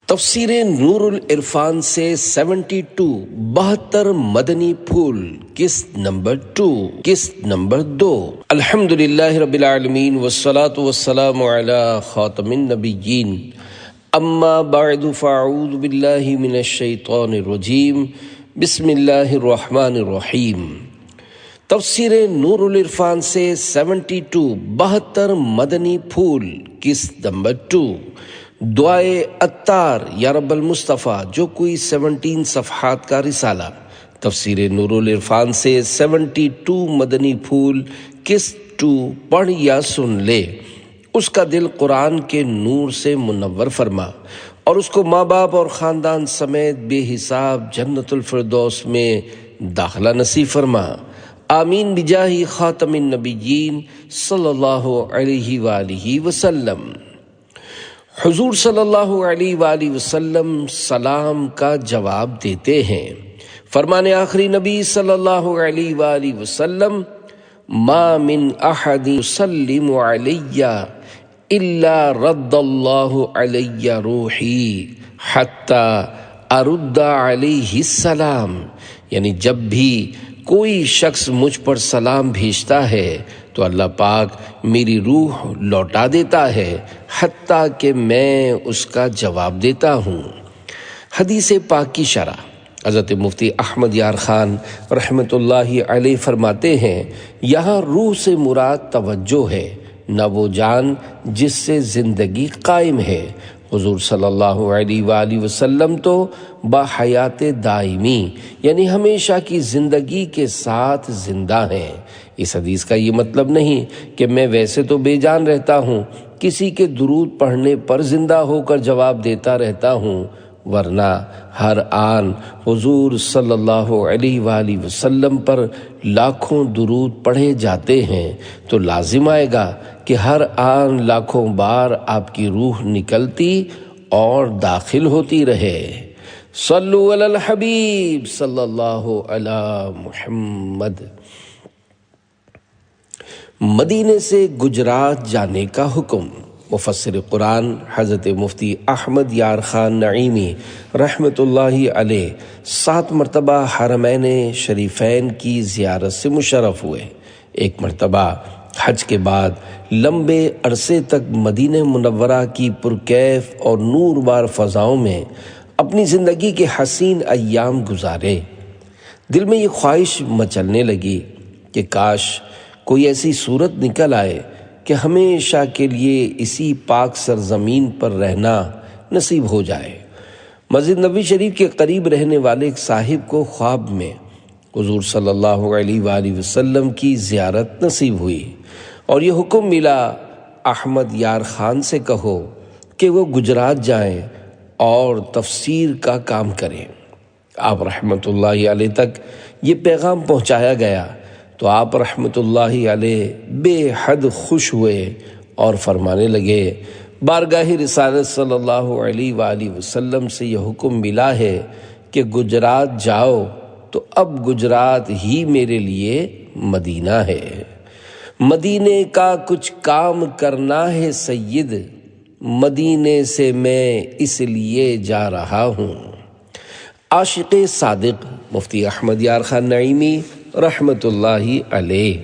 تفسیر نور العرفان سے 72 مدنی پھول قسط نمبر 2 الحمدللہ رب العالمین والصلاة والسلام علی خاتم النبیین اما بعد فاعوذ باللہ من الشیطان الرجیم بسم اللہ الرحمن الرحیم۔ تفسیر نور العرفان سے 72 مدنی پھول قسط نمبر 2 دعائے عطار یا رب المصطفیٰ، جو کوئی 17 صفحات کا رسالہ۔ تفسیر نور العرفان سے 72 مدنی پھول قسط 2 پڑھ یا سن لے، اس کا دل قرآن کے نور سے منور فرما اور اس کو ماں باپ اور خاندان سمیت بے حساب جنت الفردوس میں داخلہ نصیب فرما، آمین بجاہ خاتم النبیین صلی اللہ علیہ وآلہ وسلم۔ حضور صلی اللہ علیہ وآلہ وسلم سلام کا جواب دیتے ہیں۔ فرمان آخری نبی صلی اللہ علیہ وآلہ وسلم، ما من احد یسلم علی الا رد اللہ علی روحی حتی ارد علیہ السلام، یعنی جب بھی کوئی شخص مجھ پر سلام بھیجتا ہے تو اللہ پاک میری روح لوٹا دیتا ہے حتیٰ کہ میں اس کا جواب دیتا ہوں۔ حدیث پاک کی شرح حضرت مفتی احمد یار خان رحمۃ اللہ علیہ فرماتے ہیں، یہاں روح سے مراد توجہ ہے، نہ وہ جان جس سے زندگی قائم ہے۔ حضور صلی اللہ علیہ وآلہ وسلم تو باحیات دائمی یعنی ہمیشہ کی زندگی کے ساتھ زندہ ہیں۔ اس حدیث کا یہ مطلب نہیں کہ میں ویسے تو بے جان رہتا ہوں، کسی کے درود پڑھنے پر زندہ ہو کر جواب دیتا رہتا ہوں، ورنہ ہر آن حضور صلی اللہ علیہ وآلہ وسلم پر لاکھوں درود پڑھے جاتے ہیں تو لازم آئے گا کہ ہر آن لاکھوں بار آپ کی روح نکلتی اور داخل ہوتی رہے۔ صلو علی الحبیب صلی اللہ علی محمد۔ مدینے سے گجرات جانے کا حکم۔ مفسر قرآن حضرت مفتی احمد یار خان نعیمی رحمۃ اللہ علیہ 7 مرتبہ حرمین شریفین کی زیارت سے مشرف ہوئے۔ ایک مرتبہ حج کے بعد لمبے عرصے تک مدینہ منورہ کی پرکیف اور نور بار فضاؤں میں اپنی زندگی کے حسین ایام گزارے۔ دل میں یہ خواہش مچلنے لگی کہ کاش کوئی ایسی صورت نکل آئے کہ ہمیشہ کے لیے اسی پاک سرزمین پر رہنا نصیب ہو جائے۔ مسجد نبوی شریف کے قریب رہنے والے ایک صاحب کو خواب میں حضور صلی اللہ علیہ وآلہ وسلم کی زیارت نصیب ہوئی اور یہ حکم ملا، احمد یار خان سے کہو کہ وہ گجرات جائیں اور تفسیر کا کام کریں۔ آپ رحمۃ اللہ علیہ تک یہ پیغام پہنچایا گیا تو آپ رحمۃ اللہ علیہ بے حد خوش ہوئے اور فرمانے لگے، بارگاہ رسالت صلی اللہ علیہ وآلہ وسلم سے یہ حکم ملا ہے کہ گجرات جاؤ تو اب گجرات ہی میرے لیے مدینہ ہے۔ مدینے کا کچھ کام کرنا ہے سید، مدینے سے میں اس لیے جا رہا ہوں۔ عاشق صادق مفتی احمد یار خان نعیمی رحمۃ اللہ علیہ،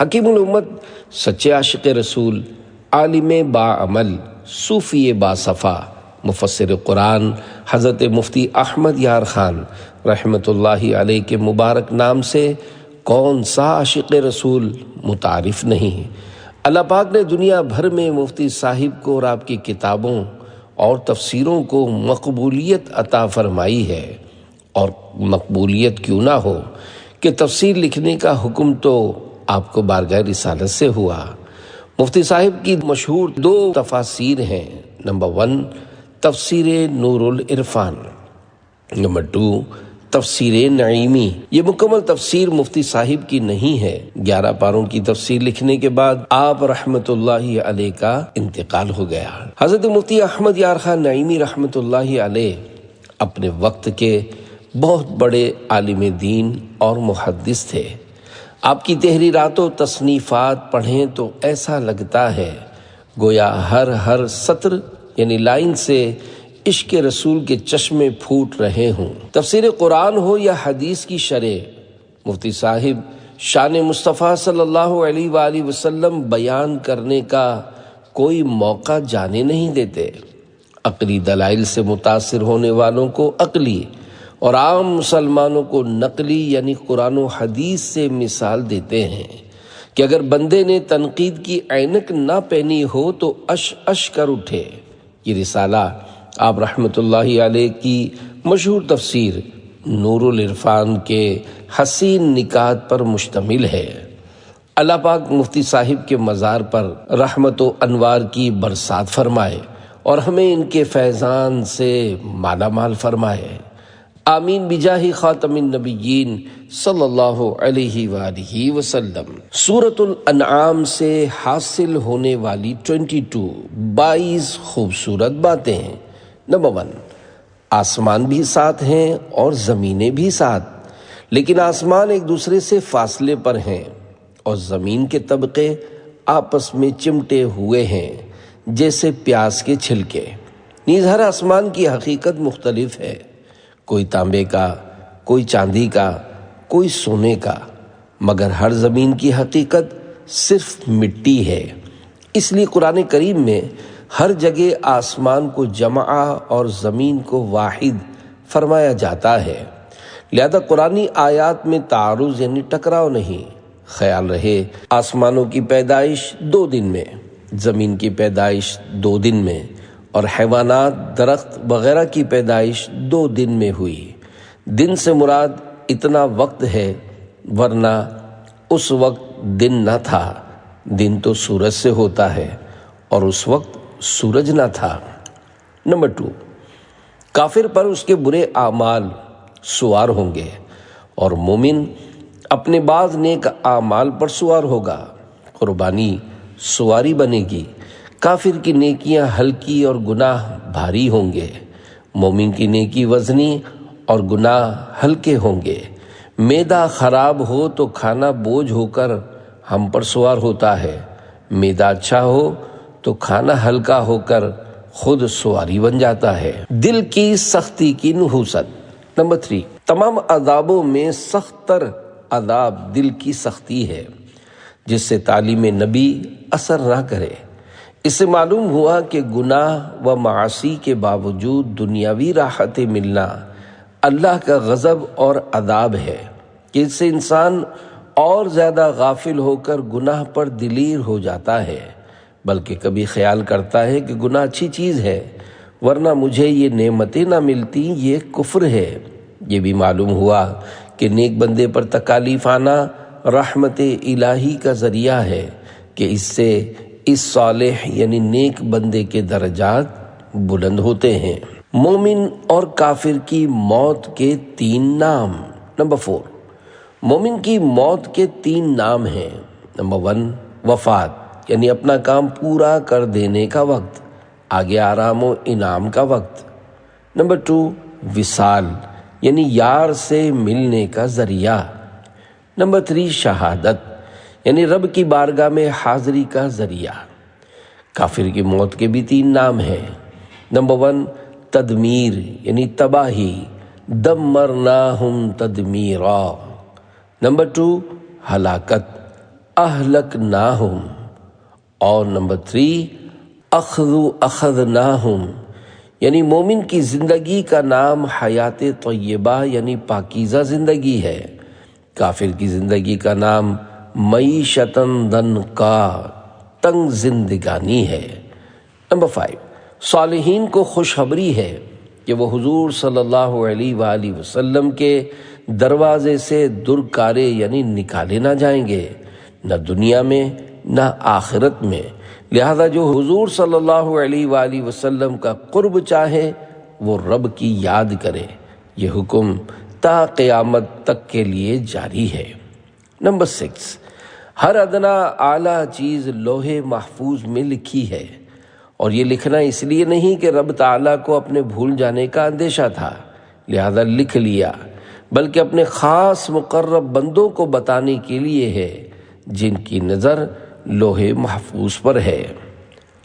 حکیم الامت، سچے عاشق رسول، عالم باعمل، صوفی باصفا، مفسر قرآن حضرت مفتی احمد یار خان رحمۃ اللہ علیہ کے مبارک نام سے کون سا عاشق رسول متعارف نہیں۔ اللہ پاک نے دنیا بھر میں مفتی صاحب کو اور آپ کی کتابوں اور تفسیروں کو مقبولیت عطا فرمائی ہے، اور مقبولیت کیوں نہ ہو کہ تفسیر لکھنے کا حکم تو آپ کو بارگاہ رسالت سے ہوا۔ مفتی صاحب کی مشہور 2 تفاسیر ہیں، نمبر 1 تفسیر نور العرفان، نمبر 2 تفسیر نعیمی۔ یہ مکمل تفسیر مفتی صاحب کی نہیں ہے۔ 11 پاروں کی تفسیر لکھنے کے بعد آپ رحمت اللہ علیہ کا انتقال ہو گیا۔ حضرت مفتی احمد یار خان نعیمی رحمت اللہ علیہ اپنے وقت کے بہت بڑے عالم دین اور محدث تھے۔ آپ کی تحریرات و تصنیفات پڑھیں تو ایسا لگتا ہے گویا ہر سطر یعنی لائن سے عشق رسول کے چشمے پھوٹ رہے ہوں۔ تفسیر قرآن ہو یا حدیث کی شرح، مفتی صاحب شان مصطفیٰ صلی اللہ علیہ وآلہ وسلم بیان کرنے کا کوئی موقع جانے نہیں دیتے۔ عقلی دلائل سے متاثر ہونے والوں کو عقلی اور عام مسلمانوں کو نقلی یعنی قرآن و حدیث سے مثال دیتے ہیں کہ اگر بندے نے تنقید کی عینک نہ پہنی ہو تو اش اش کر اٹھے۔ یہ رسالہ آپ رحمۃ اللہ علیہ کی مشہور تفسیر نور العرفان کے حسین نکات پر مشتمل ہے۔ اللہ پاک مفتی صاحب کے مزار پر رحمت و انوار کی برسات فرمائے اور ہمیں ان کے فیضان سے مالا مال فرمائے، آمین بجاہ خاتم النبیین صلی اللہ علیہ وآلہ وسلم۔ سورۃ الانعام سے حاصل ہونے والی 22 خوبصورت باتیں۔ نمبر 1، آسمان بھی ساتھ ہیں اور زمینیں بھی ساتھ، لیکن آسمان ایک دوسرے سے فاصلے پر ہیں اور زمین کے طبقے آپس میں چمٹے ہوئے ہیں جیسے پیاز کے چھلکے۔ نیز ہر آسمان کی حقیقت مختلف ہے، کوئی تانبے کا، کوئی چاندی کا، کوئی سونے کا، مگر ہر زمین کی حقیقت صرف مٹی ہے۔ اس لیے قرآن کریم میں ہر جگہ آسمان کو جمع اور زمین کو واحد فرمایا جاتا ہے، لہذا قرآنی آیات میں تعارض یعنی ٹکراؤ نہیں۔ خیال رہے آسمانوں کی پیدائش 2 دن میں، زمین کی پیدائش 2 دن میں، اور حیوانات، درخت وغیرہ کی پیدائش 2 دن میں ہوئی۔ دن سے مراد اتنا وقت ہے، ورنہ اس وقت دن نہ تھا۔ دن تو سورج سے ہوتا ہے اور اس وقت سورج نہ تھا۔ نمبر 2، کافر پر اس کے برے اعمال سوار ہوں گے اور مومن اپنے بعض نیک اعمال پر سوار ہوگا۔ قربانی سواری بنے گی۔ کافر کی نیکیاں ہلکی اور گناہ بھاری ہوں گے، مومن کی نیکی وزنی اور گناہ ہلکے ہوں گے۔ معدہ خراب ہو تو کھانا بوجھ ہو کر ہم پر سوار ہوتا ہے، معدہ اچھا ہو تو کھانا ہلکا ہو کر خود سواری بن جاتا ہے۔ دل کی سختی کی نحوست۔ نمبر 3، تمام عذابوں میں سخت تر عذاب دل کی سختی ہے، جس سے تعلیم نبی اثر نہ کرے۔ اس سے معلوم ہوا کہ گناہ و معاصی کے باوجود دنیاوی راحتیں ملنا اللہ کا غضب اور عذاب ہے کہ اس سے انسان اور زیادہ غافل ہو کر گناہ پر دلیر ہو جاتا ہے، بلکہ کبھی خیال کرتا ہے کہ گناہ اچھی چیز ہے، ورنہ مجھے یہ نعمتیں نہ ملتی، یہ کفر ہے۔ یہ بھی معلوم ہوا کہ نیک بندے پر تکالیف آنا رحمت الہی کا ذریعہ ہے کہ اس سے اس صالح یعنی نیک بندے کے درجات بلند ہوتے ہیں۔ مومن اور کافر کی موت کے 3 نام۔ نمبر 4، مومن کی موت کے 3 نام ہیں۔ نمبر 1، وفات یعنی اپنا کام پورا کر دینے کا وقت، آگے آرام و انعام کا وقت۔ نمبر 2، وصال یعنی یار سے ملنے کا ذریعہ۔ نمبر 3، شہادت یعنی رب کی بارگاہ میں حاضری کا ذریعہ۔ کافر کی موت کے بھی 3 نام ہیں۔ نمبر 1، تدمیر یعنی تباہی، دمرناہم تدمیرا۔ نمبر 2، ہلاکت، اہلکناہم۔ اور نمبر 3، اخذناہم یعنی مومن کی زندگی کا نام حیات طیبہ یعنی پاکیزہ زندگی ہے، کافر کی زندگی کا نام معیشتاً ضنکا تنگ زندگانی ہے۔ نمبر 5، صالحین کو خوشخبری ہے کہ وہ حضور صلی اللہ علیہ وآلہ وسلم کے دروازے سے درکارے یعنی نکالے نہ جائیں گے، نہ دنیا میں نہ آخرت میں۔ لہذا جو حضور صلی اللہ علیہ وآلہ وسلم کا قرب چاہے وہ رب کی یاد کرے۔ یہ حکم تا قیامت تک کے لیے جاری ہے۔ نمبر 6، ہر ادنا اعلیٰ چیز لوح محفوظ میں لکھی ہے، اور یہ لکھنا اس لیے نہیں کہ رب تعالیٰ کو اپنے بھول جانے کا اندیشہ تھا لہذا لکھ لیا، بلکہ اپنے خاص مقرب بندوں کو بتانے کے لیے ہے جن کی نظر لوح محفوظ پر ہے۔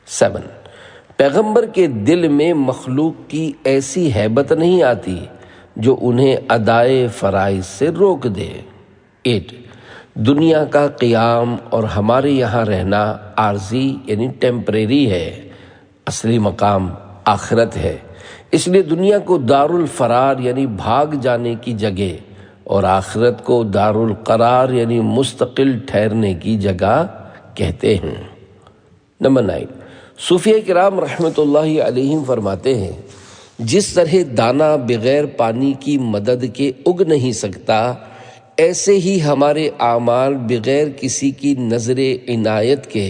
7، پیغمبر کے دل میں مخلوق کی ایسی ہیبت نہیں آتی جو انہیں ادائے فرائض سے روک دے۔ 8 دنیا کا قیام اور ہمارے یہاں رہنا عارضی یعنی ٹیمپریری ہے، اصلی مقام آخرت ہے، اس لیے دنیا کو دار الفرار یعنی بھاگ جانے کی جگہ اور آخرت کو دار القرار یعنی مستقل ٹھہرنے کی جگہ کہتے ہیں۔ نمبر 9 صوفیہ کرام رحمۃ اللہ علیہم فرماتے ہیں، جس طرح دانہ بغیر پانی کی مدد کے اگ نہیں سکتا، ایسے ہی ہمارے اعمال بغیر کسی کی نظر عنایت کے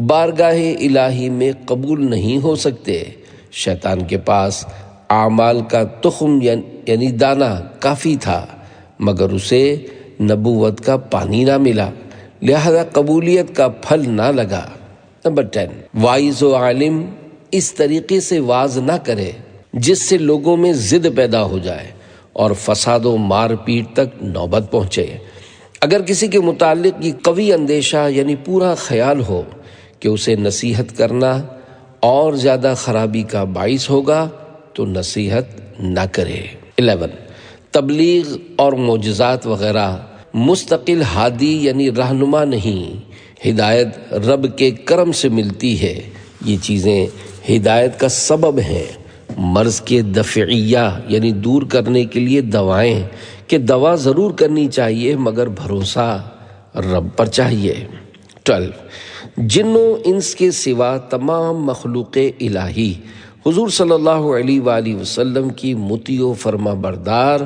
بارگاہ الہی میں قبول نہیں ہو سکتے۔ شیطان کے پاس اعمال کا تخم یعنی دانہ کافی تھا، مگر اسے نبوت کا پانی نہ ملا، لہذا قبولیت کا پھل نہ لگا۔ نمبر 10 وائز و عالم اس طریقے سے واز نہ کرے جس سے لوگوں میں ضد پیدا ہو جائے اور فساد و مار پیٹ تک نوبت پہنچے۔ اگر کسی کے متعلق یہ قوی اندیشہ یعنی پورا خیال ہو کہ اسے نصیحت کرنا اور زیادہ خرابی کا باعث ہوگا تو نصیحت نہ کرے۔ 11 تبلیغ اور معجزات وغیرہ مستقل ہادی یعنی رہنما نہیں، ہدایت رب کے کرم سے ملتی ہے، یہ چیزیں ہدایت کا سبب ہیں۔ مرض کے دفعیہ یعنی دور کرنے کے لیے دوائیں کہ دوا ضرور کرنی چاہیے مگر بھروسہ رب پر چاہیے۔ 12 جن و انس کے سوا تمام مخلوق الہی حضور صلی اللہ علیہ وآلہ وسلم کی مطیع و فرما بردار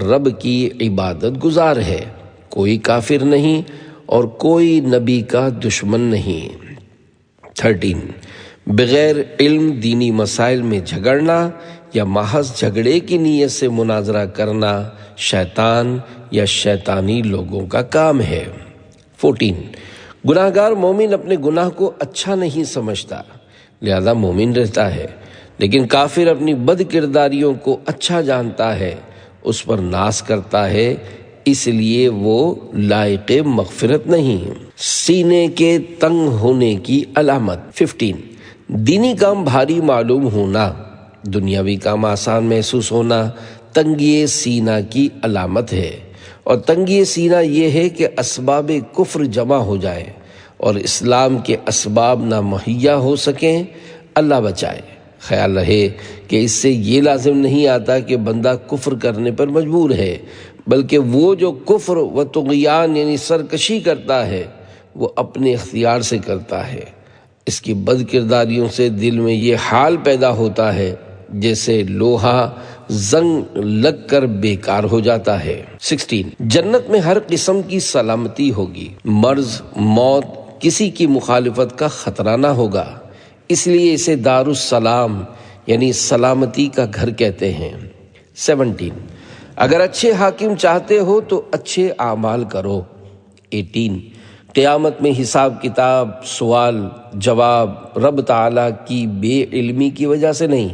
رب کی عبادت گزار ہے، کوئی کافر نہیں اور کوئی نبی کا دشمن نہیں۔ 13 بغیر علم دینی مسائل میں جھگڑنا یا محض جھگڑے کی نیت سے مناظرہ کرنا شیطان یا شیطانی لوگوں کا کام ہے۔ 14 گناہگار مومن اپنے گناہ کو اچھا نہیں سمجھتا لہذا مومن رہتا ہے، لیکن کافر اپنی بد کرداریوں کو اچھا جانتا ہے، اس پر ناز کرتا ہے، اس لیے وہ لائق مغفرت نہیں۔ سینے کے تنگ ہونے کی علامت۔ 15 دینی کام بھاری معلوم ہونا، دنیاوی کام آسان محسوس ہونا تنگی سینہ کی علامت ہے، اور تنگی سینہ یہ ہے کہ اسباب کفر جمع ہو جائے اور اسلام کے اسباب نہ مہیا ہو سکیں۔ اللہ بچائے۔ خیال رہے کہ اس سے یہ لازم نہیں آتا کہ بندہ کفر کرنے پر مجبور ہے، بلکہ وہ جو کفر و طغیان یعنی سرکشی کرتا ہے وہ اپنے اختیار سے کرتا ہے، اس کی بد کرداریوں سے دل میں یہ حال پیدا ہوتا ہے جیسے لوہا زنگ لگ کر بیکار ہو جاتا ہے۔ 16 جنت میں ہر قسم کی سلامتی ہوگی، مرض موت کسی کی مخالفت کا خطرہ نہ ہوگا، اس لیے اسے دار السلام یعنی سلامتی کا گھر کہتے ہیں۔ 17 اگر اچھے حاکم چاہتے ہو تو اچھے اعمال کرو۔ 18 قیامت میں حساب کتاب سوال جواب رب تعالیٰ کی بے علمی کی وجہ سے نہیں،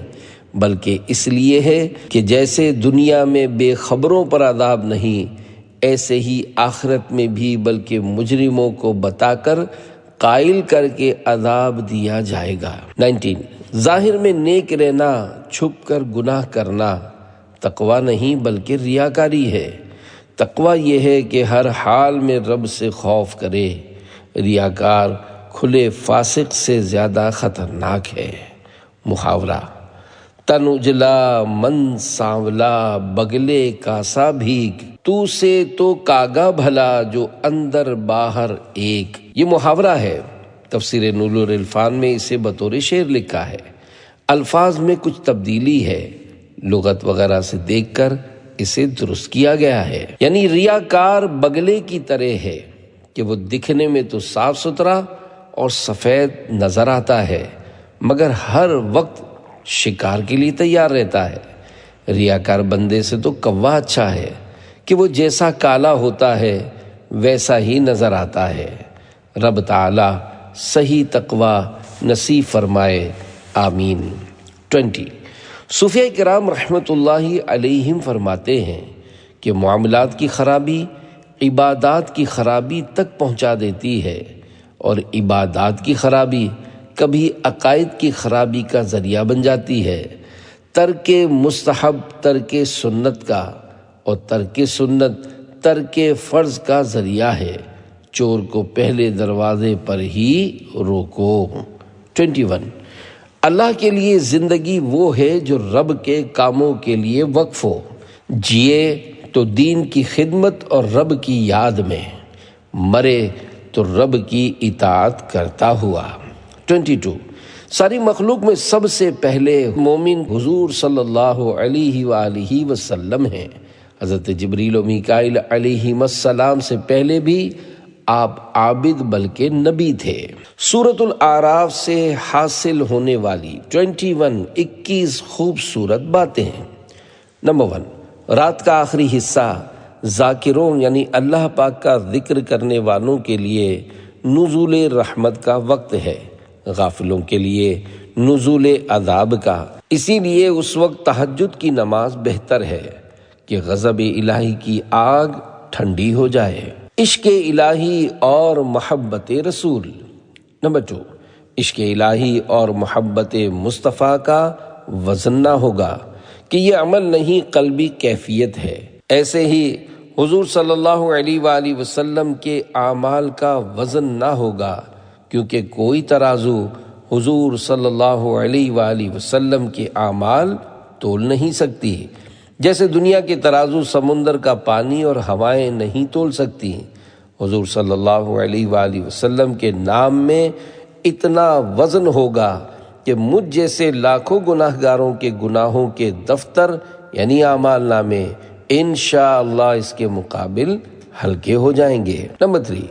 بلکہ اس لیے ہے کہ جیسے دنیا میں بے خبروں پر عذاب نہیں، ایسے ہی آخرت میں بھی بلکہ مجرموں کو بتا کر قائل کر کے عذاب دیا جائے گا۔ 19 ظاہر میں نیک رہنا، چھپ کر گناہ کرنا تقویٰ نہیں بلکہ ریاکاری ہے۔ تقویٰ یہ ہے کہ ہر حال میں رب سے خوف کرے، ریاکار کھلے فاسق سے زیادہ خطرناک ہے۔ محاورہ تن اجلا من سانولا بگلے کاسا بھیگ، تو سے تو کاگا بھلا جو اندر باہر ایک۔ یہ محاورہ ہے، تفسیر نور العرفان میں اسے بطور شعر لکھا ہے، الفاظ میں کچھ تبدیلی ہے، لغت وغیرہ سے دیکھ کر اسے درست کیا گیا ہے۔ یعنی ریاکار بگلے کی طرح ہے کہ وہ دکھنے میں تو صاف ستھرا اور سفید نظر آتا ہے مگر ہر وقت شکار کے لیے تیار رہتا ہے۔ ریاکار بندے سے تو کوا اچھا ہے کہ وہ جیسا کالا ہوتا ہے ویسا ہی نظر آتا ہے۔ رب تعالی صحیح تقوی نصیب فرمائے، آمین۔ 20 صوفیہ کرام رحمۃ اللہ علیہم فرماتے ہیں کہ معاملات کی خرابی عبادات کی خرابی تک پہنچا دیتی ہے اور عبادات کی خرابی کبھی عقائد کی خرابی کا ذریعہ بن جاتی ہے، ترک مستحب ترک سنت کا اور ترک سنت ترک فرض کا ذریعہ ہے۔ چور کو پہلے دروازے پر ہی روکو۔ 21 اللہ کے لیے زندگی وہ ہے جو رب کے کاموں کے لیے وقف ہو، جیے تو دین کی خدمت اور رب کی یاد میں، مرے تو رب کی اطاعت کرتا ہوا۔ 22 ساری مخلوق میں سب سے پہلے مومن حضور صلی اللہ علیہ وآلہ وسلم ہیں۔ حضرت جبریل و میکائیل علیہ السلام سے پہلے بھی آپ عابد بلکہ نبی تھے۔ سورۃ الاعراف سے حاصل ہونے والی 21 خوبصورت باتیں۔ نمبر 1 رات کا آخری حصہ ذاکرون یعنی اللہ پاک کا ذکر کرنے والوں کے لیے نزول رحمت کا وقت ہے، غافلوں کے لیے نزول عذاب کا۔ اسی لیے اس وقت تہجد کی نماز بہتر ہے کہ غضب الہی کی آگ ٹھنڈی ہو جائے۔ عشق الہی اور محبت رسول۔ نمبر 2 عشق الہی اور محبت مصطفیٰ کا وزن نہ ہوگا کہ یہ عمل نہیں قلبی کیفیت ہے۔ ایسے ہی حضور صلی اللہ علیہ وآلہ وسلم کے اعمال کا وزن نہ ہوگا، کیونکہ کوئی ترازو حضور صلی اللہ علیہ وآلہ وسلم کے اعمال تول نہیں سکتی، جیسے دنیا کے ترازو سمندر کا پانی اور ہوائیں نہیں تول سکتی۔ حضور صلی اللہ علیہ وآلہ وسلم کے نام میں اتنا وزن ہوگا کہ مجھ جیسے لاکھوں گناہ گاروں کے گناہوں کے دفتر یعنی اعمال نامے انشاءاللہ اس کے مقابل ہلکے ہو جائیں گے۔ نمبر 3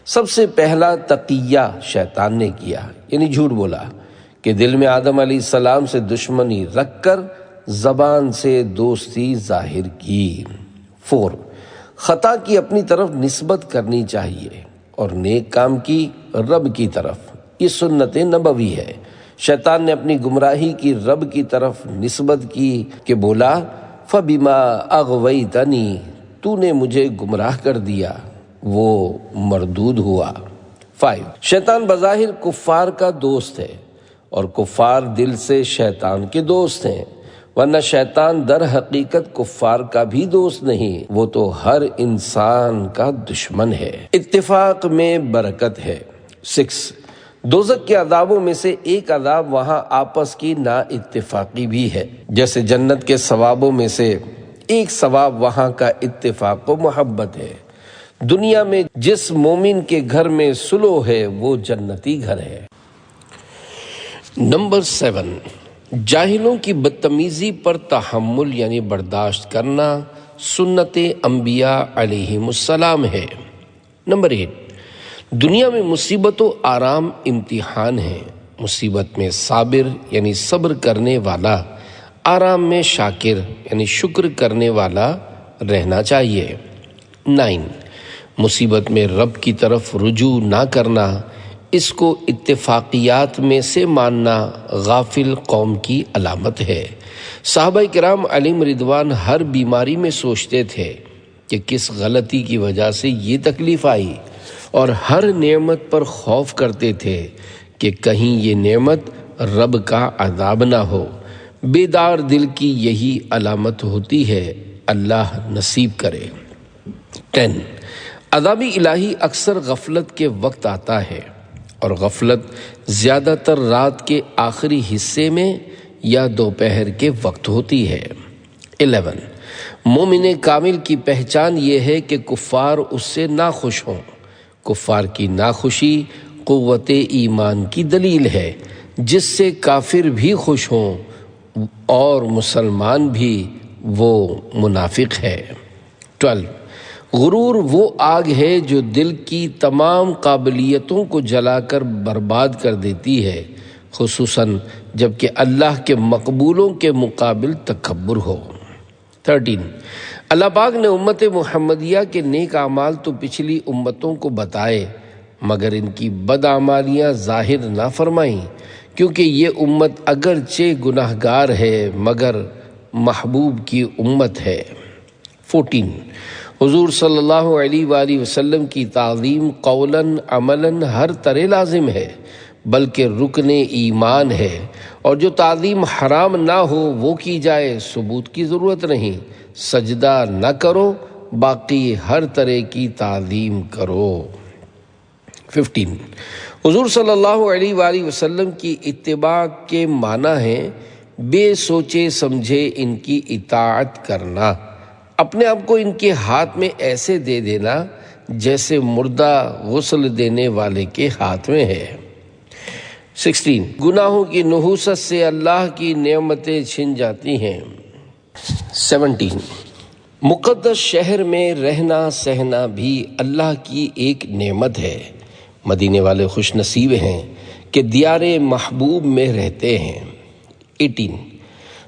سب سے پہلا تقیہ شیطان نے کیا، یعنی جھوٹ بولا کہ دل میں آدم علیہ السلام سے دشمنی رکھ کر زبان سے دوستی ظاہر کی۔ 4 خطا کی اپنی طرف نسبت کرنی چاہیے اور نیک کام کی رب کی طرف، یہ سنت نبوی ہے۔ شیطان نے اپنی گمراہی کی رب کی طرف نسبت کی کہ بولا فَبِمَا أَغْوَيْتَنِي تو نے مجھے گمراہ کر دیا، وہ مردود ہوا۔ 5 شیطان بظاہر کفار کا دوست ہے اور کفار دل سے شیطان کے دوست ہیں، ورنہ شیطان در حقیقت کفار کا بھی دوست نہیں، وہ تو ہر انسان کا دشمن ہے۔ اتفاق میں برکت ہے۔ 6 دوزخ کے عذابوں میں سے ایک عذاب وہاں آپس کی نا اتفاقی بھی ہے، جیسے جنت کے ثوابوں میں سے ایک ثواب وہاں کا اتفاق و محبت ہے۔ دنیا میں جس مومن کے گھر میں سلو ہے وہ جنتی گھر ہے۔ نمبر 7 جاہلوں کی بدتمیزی پر تحمل یعنی برداشت کرنا سنت انبیاء علیہم السلام ہے۔ نمبر 8 دنیا میں مصیبت و آرام امتحان ہے، مصیبت میں صابر یعنی صبر کرنے والا، آرام میں شاکر یعنی شکر کرنے والا رہنا چاہیے۔ 9 مصیبت میں رب کی طرف رجوع نہ کرنا، اس کو اتفاقیات میں سے ماننا غافل قوم کی علامت ہے۔ صحابہ کرام علیہم رضوان ہر بیماری میں سوچتے تھے کہ کس غلطی کی وجہ سے یہ تکلیف آئی، اور ہر نعمت پر خوف کرتے تھے کہ کہیں یہ نعمت رب کا عذاب نہ ہو۔ بیدار دل کی یہی علامت ہوتی ہے، اللہ نصیب کرے۔ 10 عذاب الہی اکثر غفلت کے وقت آتا ہے، اور غفلت زیادہ تر رات کے آخری حصے میں یا دوپہر کے وقت ہوتی ہے۔ 11 مومن کامل کی پہچان یہ ہے کہ کفار اس سے ناخوش ہوں۔ کفار کی ناخوشی قوت ایمان کی دلیل ہے، جس سے کافر بھی خوش ہوں اور مسلمان بھی، وہ منافق ہے۔ 12 غرور وہ آگ ہے جو دل کی تمام قابلیتوں کو جلا کر برباد کر دیتی ہے، خصوصاً جب کہ اللہ کے مقبولوں کے مقابل تکبر ہو۔ 13 اللہ پاک نے امت محمدیہ کے نیک اعمال تو پچھلی امتوں کو بتائے، مگر ان کی بدعمالیاں ظاہر نہ فرمائیں، کیونکہ یہ امت اگرچہ گناہ گار ہے مگر محبوب کی امت ہے۔ 14 حضور صلی اللہ علیہ وآلہ وسلم کی تعظیم قولاً عملاً ہر طرح لازم ہے، بلکہ رکن ایمان ہے، اور جو تعظیم حرام نہ ہو وہ کی جائے، ثبوت کی ضرورت نہیں۔ سجدہ نہ کرو، باقی ہر طرح کی تعظیم کرو۔ 15 حضور صلی اللہ علیہ وآلہ وسلم کی اتباع کے معنی ہے بے سوچے سمجھے ان کی اطاعت کرنا، اپنے آپ کو ان کے ہاتھ میں ایسے دے دینا جیسے مردہ غسل دینے والے کے ہاتھ میں ہے۔ 16 گناہوں کی نحوست سے اللہ کی نعمتیں چھن جاتی ہیں۔ 17 مقدس شہر میں رہنا سہنا بھی اللہ کی ایک نعمت ہے، مدینے والے خوش نصیب ہیں کہ دیار محبوب میں رہتے ہیں۔ 18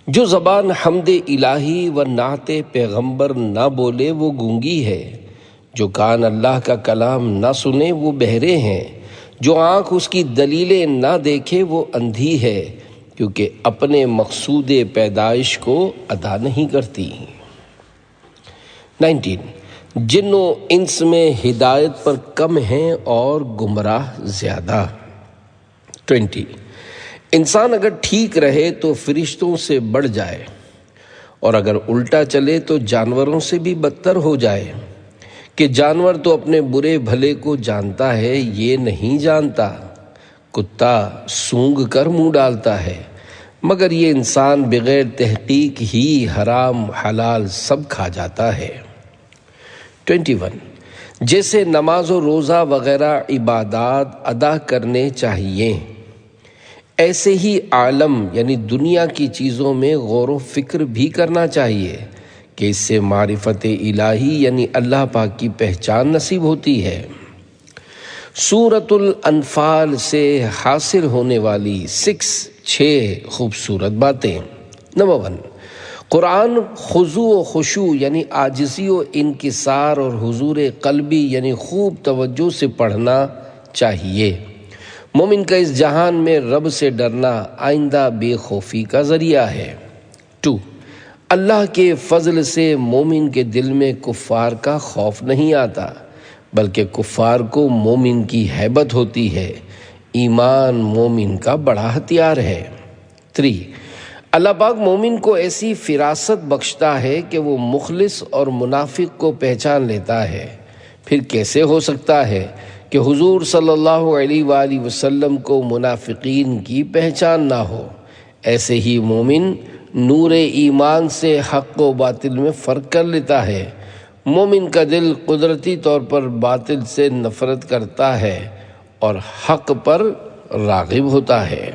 جو زبان حمد الہی و نعت پیغمبر نہ بولے وہ گونگی ہے، جو کان اللہ کا کلام نہ سنے وہ بہرے ہیں، جو آنکھ اس کی دلیلیں نہ دیکھے وہ اندھی ہے، کیونکہ اپنے مقصود پیدائش کو ادا نہیں کرتی۔ 19 جن و انس میں ہدایت پر کم ہیں اور گمراہ زیادہ۔ 20 انسان اگر ٹھیک رہے تو فرشتوں سے بڑھ جائے، اور اگر الٹا چلے تو جانوروں سے بھی بدتر ہو جائے، کہ جانور تو اپنے برے بھلے کو جانتا ہے، یہ نہیں جانتا۔ کتا سونگھ کر منہ ڈالتا ہے، مگر یہ انسان بغیر تحقیق ہی حرام حلال سب کھا جاتا ہے۔ 21 جیسے نماز و روزہ وغیرہ عبادات ادا کرنے چاہیے، ایسے ہی عالم یعنی دنیا کی چیزوں میں غور و فکر بھی کرنا چاہیے کہ اس سے معرفت الہی یعنی اللہ پاک کی پہچان نصیب ہوتی ہے۔ سورۃ الانفال سے حاصل ہونے والی 6 خوبصورت باتیں۔ نمبر 1 قرآن خضوع و خشوع یعنی عاجزی و انکسار اور حضور قلبی یعنی خوب توجہ سے پڑھنا چاہیے۔ مومن کا اس جہان میں رب سے ڈرنا آئندہ بے خوفی کا ذریعہ ہے۔ 2 اللہ کے فضل سے مومن کے دل میں کفار کا خوف نہیں آتا، بلکہ کفار کو مومن کی ہیبت ہوتی ہے۔ ایمان مومن کا بڑا ہتھیار ہے۔ 3 اللہ پاک مومن کو ایسی فراست بخشتا ہے کہ وہ مخلص اور منافق کو پہچان لیتا ہے۔ پھر کیسے ہو سکتا ہے کہ حضور صلی اللہ علیہ وآلہ وسلم کو منافقین کی پہچان نہ ہو؟ ایسے ہی مومن نور ایمان سے حق و باطل میں فرق کر لیتا ہے۔ مومن کا دل قدرتی طور پر باطل سے نفرت کرتا ہے اور حق پر راغب ہوتا ہے۔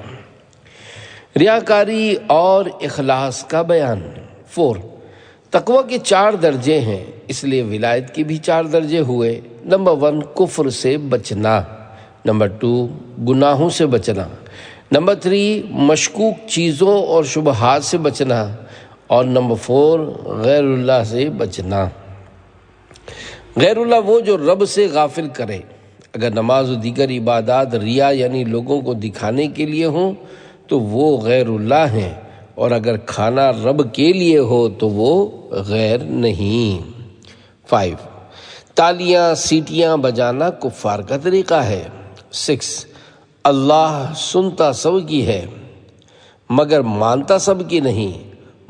ریاکاری اور اخلاص کا بیان۔ 4 تقوی کے 4 درجے ہیں، اس لیے ولایت کے بھی 4 درجے ہوئے۔ نمبر 1 کفر سے بچنا، نمبر 2 گناہوں سے بچنا، نمبر 3 مشکوک چیزوں اور شبہات سے بچنا، اور نمبر 4 غیر اللہ سے بچنا۔ غیر اللہ وہ جو رب سے غافل کرے، اگر نماز و دیگر عبادات ریا یعنی لوگوں کو دکھانے کے لیے ہوں تو وہ غیر اللہ ہیں، اور اگر کھانا رب کے لیے ہو تو وہ غیر نہیں۔ 5 تالیاں سیٹیاں بجانا کفار کا طریقہ ہے۔ 6 اللہ سنتا سب کی ہے مگر مانتا سب کی نہیں،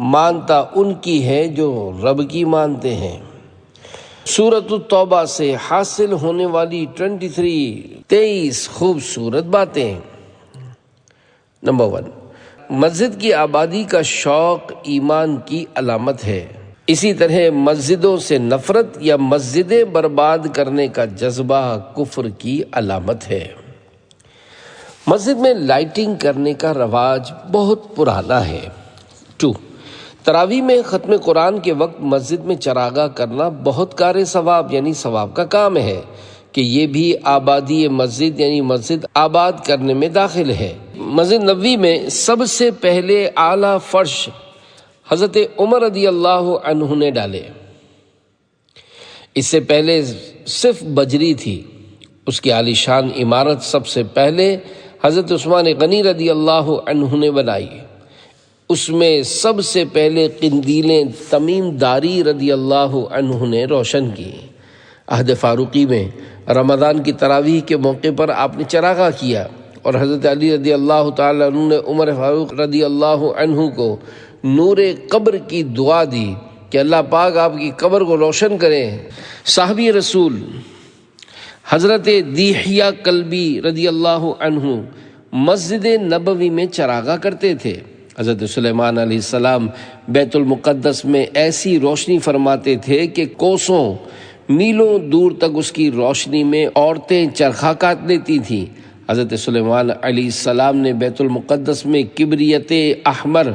مانتا ان کی ہے جو رب کی مانتے ہیں۔ سورۃ التوبہ سے حاصل ہونے والی 23 خوبصورت باتیں۔ نمبر 1 مسجد کی آبادی کا شوق ایمان کی علامت ہے، اسی طرح مسجدوں سے نفرت یا مسجدیں برباد کرنے کا جذبہ کفر کی علامت ہے۔ مسجد میں لائٹنگ کرنے کا رواج بہت پرانا ہے۔ 2 تراویح میں ختم قرآن کے وقت مسجد میں چراغاں کرنا بہت کار ثواب یعنی ثواب کا کام ہے کہ یہ بھی آبادی مسجد یعنی مسجد آباد کرنے میں داخل ہے۔ مسجد نبوی میں سب سے پہلے اعلیٰ فرش حضرت عمر رضی اللہ عنہ نے ڈالے، اس سے پہلے صرف بجری تھی۔ اس کی عالی شان عمارت سب سے پہلے حضرت عثمان غنی رضی اللہ عنہ نے بنائی، اس میں سب سے پہلے قندیلیں تمیم داری رضی اللہ عنہ نے روشن کی۔ عہد فاروقی میں رمضان کی تراویح کے موقع پر آپ نے چراغاں کیا، اور حضرت علی رضی اللہ تعالیٰ عنہ نے عمر فاروق رضی اللہ عنہ کو نور قبر کی دعا دی کہ اللہ پاک آپ کی قبر کو روشن کریں۔ صحابی رسول حضرت دیحیہ کلبی رضی اللہ عنہ مسجد نبوی میں چراغاں کرتے تھے۔ حضرت سلیمان علیہ السلام بیت المقدس میں ایسی روشنی فرماتے تھے کہ کوسوں میلوں دور تک اس کی روشنی میں عورتیں چرخا کاٹ لیتی تھیں۔ حضرت سلیمان علیہ السلام نے بیت المقدس میں کبریت احمر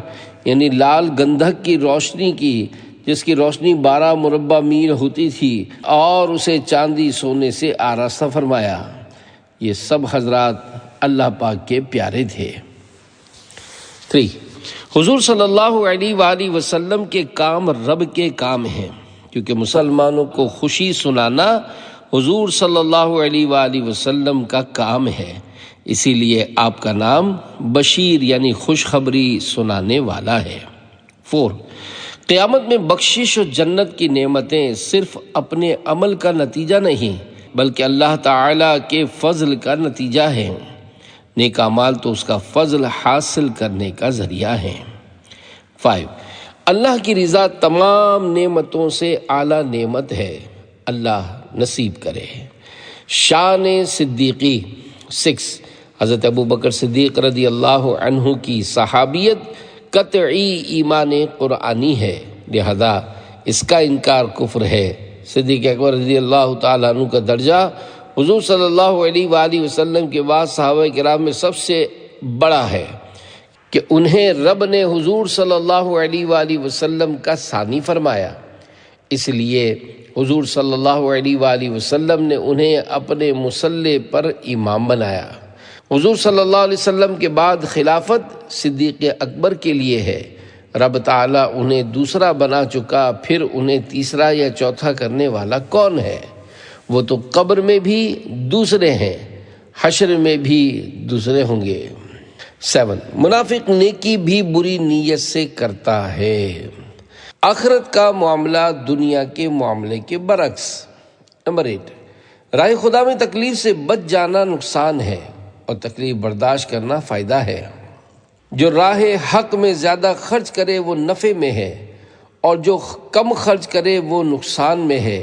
یعنی لال گندھک کی روشنی کی، جس کی روشنی 12 مربع میل ہوتی تھی، اور اسے چاندی سونے سے آراستہ فرمایا۔ یہ سب حضرات اللہ پاک کے پیارے تھے۔ 3. حضور صلی اللہ علیہ وآلہ وسلم کے کام رب کے کام ہیں، کیونکہ مسلمانوں کو خوشی سنانا حضور صلی اللہ علیہ وآلہ وسلم کا کام ہے، اسی لیے آپ کا نام بشیر یعنی خوشخبری سنانے والا ہے۔ 4. قیامت میں بخشش و جنت کی نعمتیں صرف اپنے عمل کا نتیجہ نہیں بلکہ اللہ تعالیٰ کے فضل کا نتیجہ ہے۔ نیک اعمال تو اس کا فضل حاصل کرنے کا ذریعہ ہے۔ 5. اللہ کی رضا تمام نعمتوں سے اعلیٰ نعمت ہے، اللہ نصیب کرے۔ شان صدیقی۔ 6. حضرت ابوبکر صدیق رضی اللہ عنہ کی صحابیت قطعی ایمان قرآنی ہے، لہذا اس کا انکار کفر ہے۔ صدیق اکبر رضی اللہ تعالیٰ عنہ کا درجہ حضور صلی اللہ علیہ وآلہ وسلم کے بعد صحابہ کرام میں سب سے بڑا ہے کہ انہیں رب نے حضور صلی اللہ علیہ وآلہ وسلم کا ثانی فرمایا، اس لیے حضور صلی اللہ علیہ وآلہ وسلم نے انہیں اپنے مصلی پر امام بنایا۔ حضور صلی اللہ علیہ وسلم کے بعد خلافت صدیق اکبر کے لیے ہے، رب تعالیٰ انہیں دوسرا بنا چکا، پھر انہیں تیسرا یا چوتھا کرنے والا کون ہے؟ وہ تو قبر میں بھی دوسرے ہیں، حشر میں بھی دوسرے ہوں گے۔ 7. منافق نیکی بھی بری نیت سے کرتا ہے۔ آخرت کا معاملہ دنیا کے معاملے کے برعکس۔ نمبر 8. راہ خدا میں تکلیف سے بچ جانا نقصان ہے اور تکلیف برداشت کرنا فائدہ ہے۔ جو راہ حق میں زیادہ خرچ کرے وہ نفع میں ہے، اور جو کم خرچ کرے وہ نقصان میں ہے۔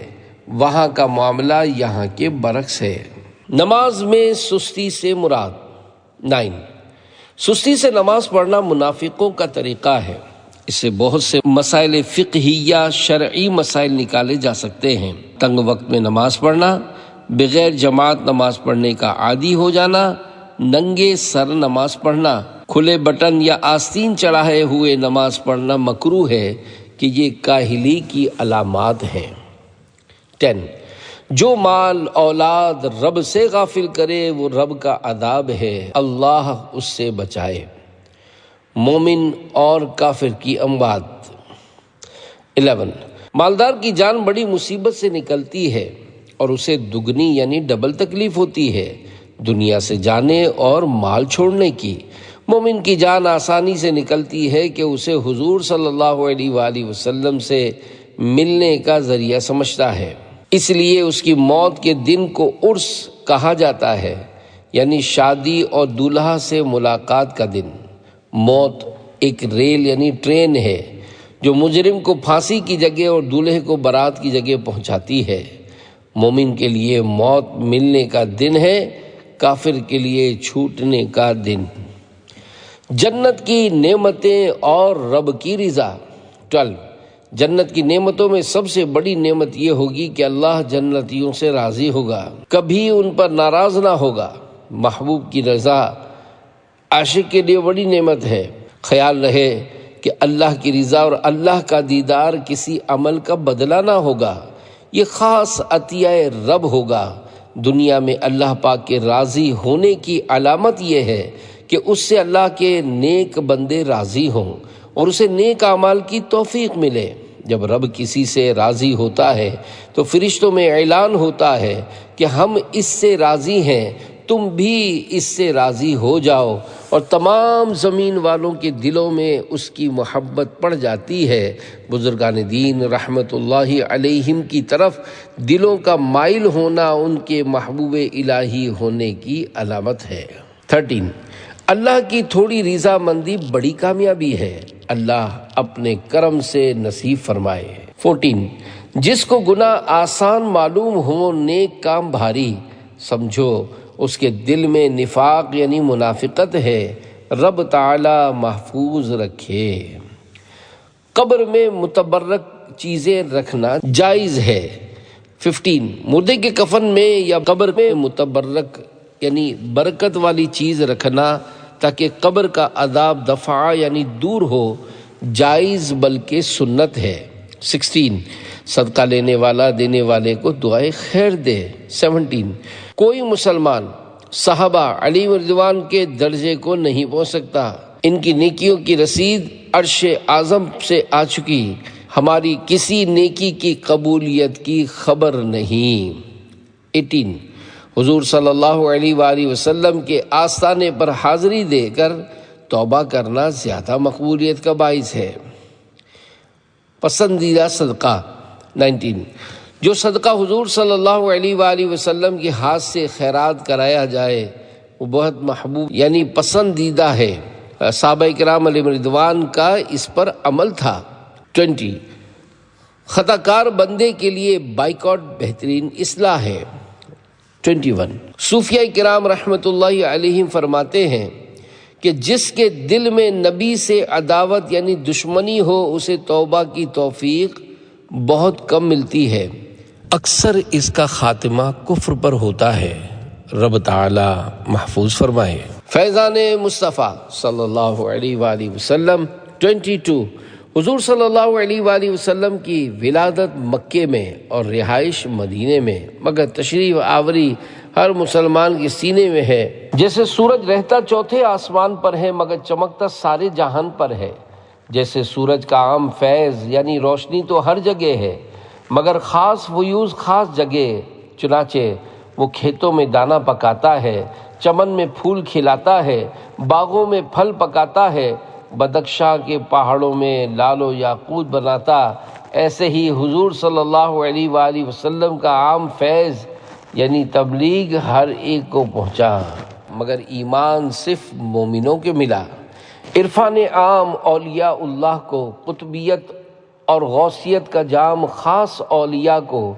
وہاں کا معاملہ یہاں کے برعکس ہے۔ نماز میں سستی سے مراد۔ 9. سستی سے نماز پڑھنا منافقوں کا طریقہ ہے، اس سے بہت سے مسائل فقہیہ شرعی مسائل نکالے جا سکتے ہیں۔ تنگ وقت میں نماز پڑھنا، بغیر جماعت نماز پڑھنے کا عادی ہو جانا، ننگے سر نماز پڑھنا، کھلے بٹن یا آستین چڑھائے ہوئے نماز پڑھنا مکروہ ہے کہ یہ کاہلی کی علامات ہیں۔ 10. جو مال اولاد رب سے غافل کرے وہ رب کا عذاب ہے، اللہ اس سے بچائے۔ مومن اور کافر کی اموات۔ 11. مالدار کی جان بڑی مصیبت سے نکلتی ہے اور اسے دگنی یعنی ڈبل تکلیف ہوتی ہے، دنیا سے جانے اور مال چھوڑنے کی۔ مومن کی جان آسانی سے نکلتی ہے کہ اسے حضور صلی اللہ علیہ وآلہ وسلم سے ملنے کا ذریعہ سمجھتا ہے، اس لیے اس کی موت کے دن کو عرس کہا جاتا ہے، یعنی شادی اور دولہا سے ملاقات کا دن۔ موت ایک ریل یعنی ٹرین ہے جو مجرم کو پھانسی کی جگہ اور دولہے کو بارات کی جگہ پہنچاتی ہے۔ مومن کے لیے موت ملنے کا دن ہے، کافر کے لیے چھوٹنے کا دن۔ جنت کی نعمتیں اور رب کی رضا۔ 12. جنت کی نعمتوں میں سب سے بڑی نعمت یہ ہوگی کہ اللہ جنتیوں سے راضی ہوگا، کبھی ان پر ناراض نہ ہوگا۔ محبوب کی رضا عاشق کے لیے بڑی نعمت ہے۔ خیال رہے کہ اللہ کی رضا اور اللہ کا دیدار کسی عمل کا بدلہ نہ ہوگا، یہ خاص عطیہ رب ہوگا۔ دنیا میں اللہ پاک کے راضی ہونے کی علامت یہ ہے کہ اس سے اللہ کے نیک بندے راضی ہوں اور اسے نیک اعمال کی توفیق ملے۔ جب رب کسی سے راضی ہوتا ہے تو فرشتوں میں اعلان ہوتا ہے کہ ہم اس سے راضی ہیں، تم بھی اس سے راضی ہو جاؤ، اور تمام زمین والوں کے دلوں میں اس کی محبت پڑ جاتی ہے۔ بزرگان دین رحمت اللہ علیہم کی طرف دلوں کا مائل ہونا ان کے محبوب الہی ہونے کی علامت ہے۔ 13 اللہ کی تھوڑی رضا مندی بڑی کامیابی ہے، اللہ اپنے کرم سے نصیب فرمائے۔ 14 جس کو گناہ آسان معلوم ہو نیک کام بھاری، سمجھو اس کے دل میں نفاق یعنی منافقت ہے، رب تعالی محفوظ رکھے۔ قبر میں متبرک چیزیں رکھنا جائز ہے۔ 15 مردے کے کفن میں یا قبر میں متبرک یعنی برکت والی چیز رکھنا تاکہ قبر کا عذاب دفع یعنی دور ہو، جائز بلکہ سنت ہے۔ 16 صدقہ لینے والا دینے والے کو دعائے خیر دے۔ 17 کوئی مسلمان صحابہ علی رضوان کے درجے کو نہیں پہنچ سکتا، ان کی نیکیوں کی رسید عرش اعظم سے آ چکی، ہماری کسی نیکی کی قبولیت کی خبر نہیں۔ 18 حضور صلی اللہ علیہ وآلہ وسلم کے آستانے پر حاضری دے کر توبہ کرنا زیادہ مقبولیت کا باعث ہے۔ پسندیدہ صدقہ 19 جو صدقہ حضور صلی اللہ علیہ وآلہ وسلم کے ہاتھ سے خیرات کرایا جائے وہ بہت محبوب یعنی پسندیدہ ہے، صحابہ کرام علیہ رضوان کا اس پر عمل تھا۔ 20 خطا کار بندے کے لیے بائیکاٹ بہترین اصلاح ہے۔ 21 صوفیہ کرام رحمۃ اللہ علیہم فرماتے ہیں کہ جس کے دل میں نبی سے عداوت یعنی دشمنی ہو اسے توبہ کی توفیق بہت کم ملتی ہے، اکثر اس کا خاتمہ کفر پر ہوتا ہے، رب تعالی محفوظ فرمائے۔ فیضان مصطفیٰ صلی اللہ علیہ وآلہ وسلم 22 حضور صلی اللہ علیہ وآلہ وسلم کی ولادت مکے میں اور رہائش مدینے میں، مگر تشریف آوری ہر مسلمان کے سینے میں ہے۔ جیسے سورج رہتا چوتھے آسمان پر ہے مگر چمکتا سارے جہان پر ہے، جیسے سورج کا عام فیض یعنی روشنی تو ہر جگہ ہے مگر خاص فیوز خاص جگہ، چنانچہ وہ کھیتوں میں دانہ پکاتا ہے، چمن میں پھول کھلاتا ہے، باغوں میں پھل پکاتا ہے، بدخشاں کے پہاڑوں میں لال و یاقوت بناتا، ایسے ہی حضور صلی اللہ علیہ وآلہ وسلم کا عام فیض یعنی تبلیغ ہر ایک کو پہنچا مگر ایمان صرف مومنوں کے ملا۔ عرفان عام اولیاء اللہ کو، قطبیت اور غوثیت کا جام خاص اولیاء کو،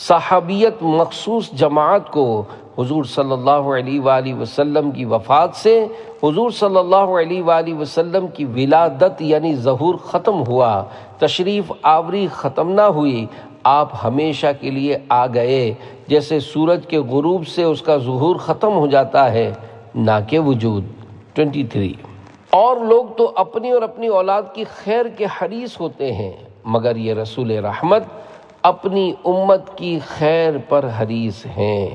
صحابیت مخصوص جماعت کو، حضور صلی اللہ علیہ وآلہ وسلم کی وفات سے حضور صلی اللہ علیہ وآلہ وسلم کی ولادت یعنی ظہور ختم ہوا، تشریف آوری ختم نہ ہوئی، آپ ہمیشہ کے لیے آ گئے، جیسے سورج کے غروب سے اس کا ظہور ختم ہو جاتا ہے نہ کہ وجود۔ 23 اور لوگ تو اپنی اور اپنی اولاد کی خیر کے حریص ہوتے ہیں مگر یہ رسول رحمت اپنی امت کی خیر پر حریص ہیں۔